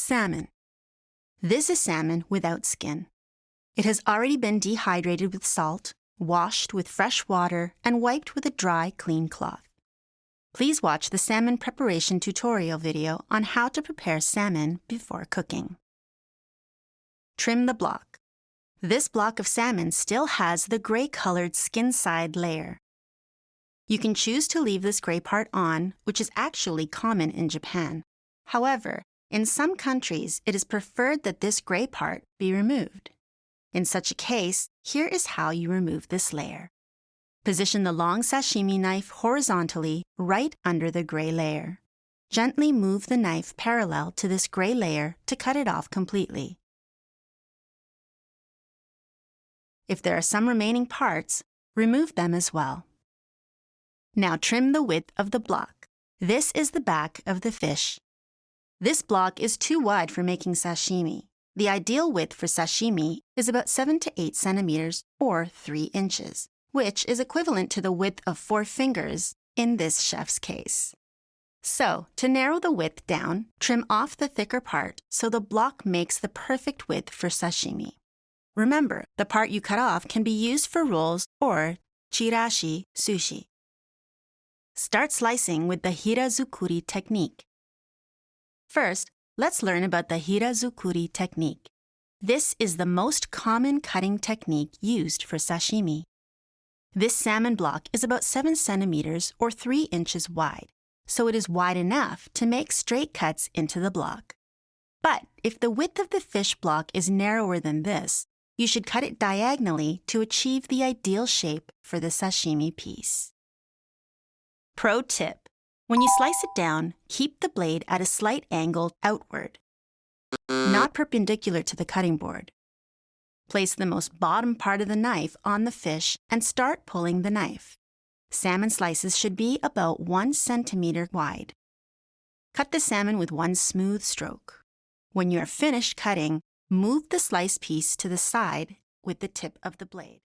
Salmon. This is salmon without skin. It has already been dehydrated with salt, washed with fresh water, and wiped with a dry, clean cloth. Please watch the salmon preparation tutorial video on how to prepare salmon before cooking. Trim the block. This block of salmon still has the gray-colored skin side layer. You can choose to leave this gray part on, which is actually common in Japan. However, in some countries, it is preferred that this gray part be removed. In such a case, here is how you remove this layer. Position the long sashimi knife horizontally right under the gray layer. Gently move the knife parallel to this gray layer to cut it off completely. If there are some remaining parts, remove them as well. Now trim the width of the block. This is the back of the fish. This block is too wide for making sashimi. The ideal width for sashimi is about 7 to 8 centimeters or 3 inches, which is equivalent to the width of 4 fingers in this chef's case. So, to narrow the width down, trim off the thicker part so the block makes the perfect width for sashimi. Remember, the part you cut off can be used for rolls or chirashi sushi. Start slicing with the Hira-zukuri technique. First, let's learn about the Hira-zukuri technique. This is the most common cutting technique used for sashimi. This salmon block is about 7 centimeters or 3 inches wide, so it is wide enough to make straight cuts into the block. But if the width of the fish block is narrower than this, you should cut it diagonally to achieve the ideal shape for the sashimi piece. Pro tip: when you slice it down, keep the blade at a slight angle outward, not perpendicular to the cutting board. Place the most bottom part of the knife on the fish and start pulling the knife. Salmon slices should be about 1 centimeter wide. Cut the salmon with one smooth stroke. When you are finished cutting, move the sliced piece to the side with the tip of the blade.